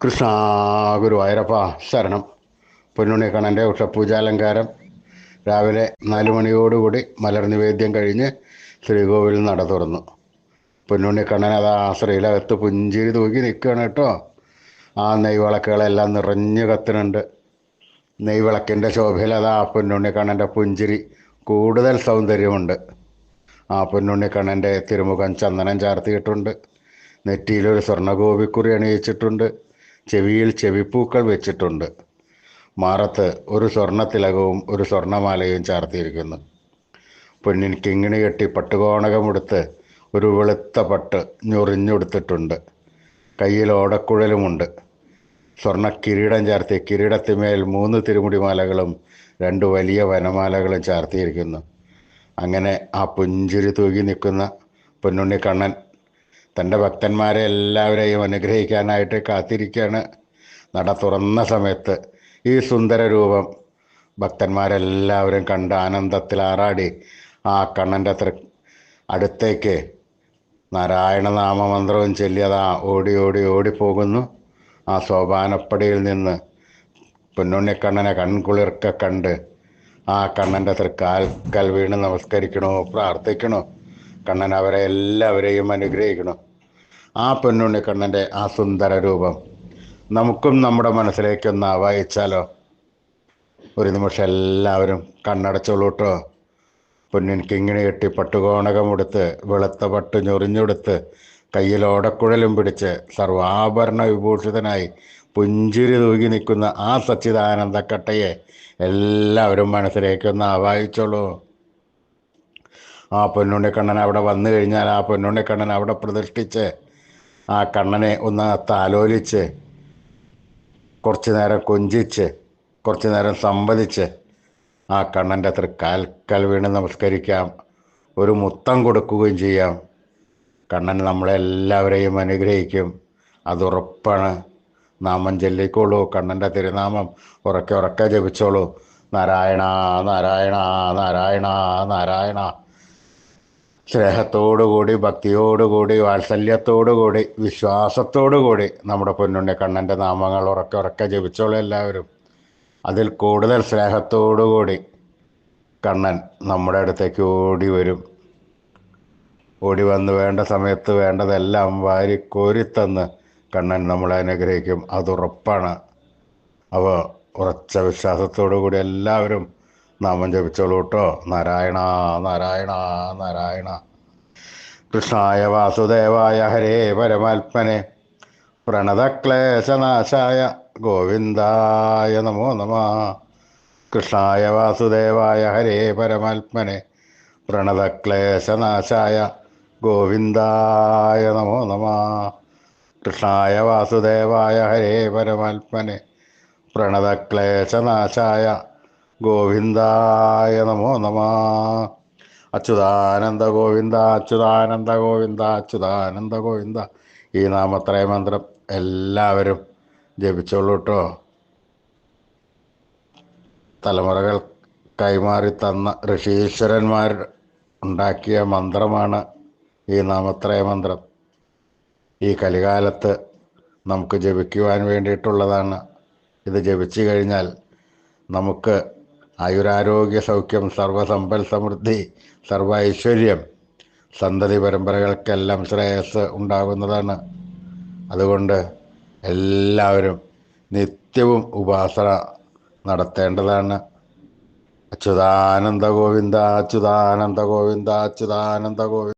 കൃഷ്ണ ഗുരുവായൂരപ്പ ശരണം. പൊന്നുണ്ണിക്കണ്ണൻ്റെ ഉഷപൂജാലങ്കാരം രാവിലെ 4 മണിയോടുകൂടി മലർ നിവേദ്യം കഴിഞ്ഞ് ശ്രീകോവിൽ നട തുറന്നു. പൊന്നുണ്ണിക്കണ്ണൻ അതാ ശ്രീലകത്ത് പുഞ്ചിരി തൂക്കി നിൽക്കുകയാണ് കേട്ടോ. ആ നെയ്വിളക്കുകളെല്ലാം നിറഞ്ഞു കത്തുന്നുണ്ട്. നെയ്വിളക്കിൻ്റെ ശോഭയിൽ അതാ പൊന്നുണ്ണിക്കണ്ണൻ്റെ പുഞ്ചിരി കൂടുതൽ സൗന്ദര്യമുണ്ട്. ആ പൊന്നുണ്ണിക്കണ്ണൻ്റെ തിരുമുഖം ചന്ദനം ചാർത്തിയിട്ടുണ്ട്. നെറ്റിയിലൊരു സ്വർണ്ണഗോപിക്കുറി അണിയിച്ചിട്ടുണ്ട്. ചെവിയിൽ ചെവിപ്പൂക്കൾ വെച്ചിട്ടുണ്ട്. മാറത്ത് ഒരു സ്വർണ്ണത്തിലകവും ഒരു സ്വർണ്ണമാലയും ചാർത്തിയിരിക്കുന്നു. പൊന്നിൻ കിങ്ങിണി കെട്ടി പട്ടുകോണകമെടുത്ത് ഒരു വെളുത്ത പട്ട് ഞൊറിഞ്ഞെടുത്തിട്ടുണ്ട്. കയ്യിൽ ഓടക്കുഴലുമുണ്ട്. സ്വർണ്ണ കിരീടം ചാർത്തി കിരീടത്തിന്മേൽ 3 തിരുമുടിമാലകളും 2 വലിയ വനമാലകളും ചാർത്തിയിരിക്കുന്നു. അങ്ങനെ ആ പുഞ്ചിരി തൂകി നിൽക്കുന്ന പൊന്നുണ്ണിക്കണ്ണൻ തൻ്റെ ഭക്തന്മാരെ എല്ലാവരെയും അനുഗ്രഹിക്കാനായിട്ട് കാത്തിരിക്കുകയാണ്. നട തുറന്ന സമയത്ത് ഈ സുന്ദര രൂപം ഭക്തന്മാരെല്ലാവരും കണ്ട് ആനന്ദത്തിൽ ആറാടി ആ കണ്ണൻ്റെ അടുത്തേക്ക് നാരായണ നാമമന്ത്രവും ചൊല്ലിയതാ ഓടി ഓടി ഓടിപ്പോകുന്നു. ആ സോപാനപ്പടിയിൽ നിന്ന് പൊന്നുണ്ണിക്കണ്ണനെ കൺകുളിർക്ക കണ്ട് ആ കണ്ണൻ്റെ കാൽ വീണ് നമസ്കരിക്കണോ, പ്രാർത്ഥിക്കണോ. കണ്ണൻ അവരെ എല്ലാവരെയും അനുഗ്രഹിക്കണോ. ആ പൊന്നുണ്ണിക്കണ്ണൻ്റെ ആ സുന്ദര രൂപം നമുക്കും നമ്മുടെ മനസ്സിലേക്കൊന്ന് ആവാഹിച്ചാലോ. ഒരു നിമിഷം എല്ലാവരും കണ്ണടച്ചോളൂ കേട്ടോ. പൊന്നിൻ കിങ്ങിണി കെട്ടി പട്ടുകോണകമെടുത്ത് വെളുത്ത പട്ട് ഞൊറിഞ്ഞെടുത്ത് കയ്യിൽ ഓടക്കുഴലും പിടിച്ച് സർവാഭരണ വിഭൂഷിതനായി പുഞ്ചിരി തൂകി നിൽക്കുന്ന ആ സച്ചിദാനന്ദക്കട്ടയെ എല്ലാവരും മനസ്സിലേക്കൊന്ന് ആവാഹിച്ചോളൂ. ആ പൊന്നുണ്ണിക്കണ്ണൻ അവിടെ വന്നു കഴിഞ്ഞാൽ ആ പൊന്നുണ്ണിക്കണ്ണൻ അവിടെ പ്രതിഷ്ഠിച്ച് ആ കണ്ണനെ ഒന്ന് താലോലിച്ച് കുറച്ചു നേരം കൊഞ്ചിച്ച് കുറച്ചു നേരം സംവദിച്ച് ആ കണ്ണൻ്റെ കാൽ വീണ് നമസ്കരിക്കാം. ഒരു മുത്തം കൊടുക്കുകയും ചെയ്യാം. കണ്ണൻ നമ്മളെല്ലാവരെയും അനുഗ്രഹിക്കും, അതുറപ്പാണ്. നാമം ചൊല്ലിക്കോളൂ. കണ്ണൻ്റെ തിരുനാമം ഉറക്കെ ഉറക്കെ ജപിച്ചോളൂ. നാരായണ നാരായണ നാരായണ നാരായണ. സ്നേഹത്തോടുകൂടി, ഭക്തിയോടുകൂടി, വാത്സല്യത്തോടുകൂടി, വിശ്വാസത്തോടുകൂടി നമ്മുടെ പൊന്നുണ്ണിക്കണ്ണൻ്റെ നാമങ്ങൾ ഉറക്കെ ഉറക്കെ ജപിച്ചോളൂ എല്ലാവരും. അതിൽ കൂടുതൽ സ്നേഹത്തോടുകൂടി കണ്ണൻ നമ്മുടെ അടുത്തേക്ക് ഓടി വരും. ഓടി വന്ന് വേണ്ട സമയത്ത് വേണ്ടതെല്ലാം വാരി കോരിത്തന്ന് കണ്ണൻ നമ്മളെ അനുഗ്രഹിക്കും, അതുറപ്പാണ്. അപ്പോൾ ഉറച്ച വിശ്വാസത്തോടു കൂടി എല്ലാവരും നാമം ജപിച്ചോളൂ കേട്ടോ. നാരായണ നാരായണ നാരായണ. കൃഷ്ണായ വാസുദേവായ ഹരേ പരമാത്മനെ പ്രണതക്ലേശനാശായ ഗോവിന്ദായ നമോ നമഃ. കൃഷ്ണായ വാസുദേവായ ഹരേ പരമാത്മനെ പ്രണതക്ലേശനാശായ ഗോവിന്ദായ നമോ നമഃ. കൃഷ്ണായ വാസുദേവായ ഹരേ പരമാത്മനെ പ്രണതക്ലേശനാശായ ഗോവിന്ദായ നമോ നമഃ. അച്യുതാനന്ദ ഗോവിന്ദ അച്യുതാനന്ദ ഗോവിന്ദ അച്യുതാനന്ദ ഗോവിന്ദ. ഈ നാമത്രയ മന്ത്രം എല്ലാവരും ജപിച്ചോളൂ കേട്ടോ. തലമുറകൾ കൈമാറി തന്ന ഋഷീശ്വരന്മാർ ഉണ്ടാക്കിയ മന്ത്രമാണ് ഈ നാമത്രയ മന്ത്രം. ഈ കലികാലത്ത് നമുക്ക് ജപിക്കുവാൻ വേണ്ടിയിട്ടുള്ളതാണ്. ഇത് ജപിച്ചു കഴിഞ്ഞാൽ നമുക്ക് ആയുരാരോഗ്യ സൗഖ്യം, സർവസമ്പൽ സമൃദ്ധി, സർവ ഐശ്വര്യം, സന്തതി പരമ്പരകൾക്കെല്ലാം ശ്രേയസ് ഉണ്ടാകുന്നതാണ്. അതുകൊണ്ട് എല്ലാവരും നിത്യവും ഉപാസന നടത്തേണ്ടതാണ്. അച്യുതാനന്ദ ഗോവിന്ദ അച്യുതാനന്ദ ഗോവിന്ദ അച്യുതാനന്ദ ഗോവിന്ദ.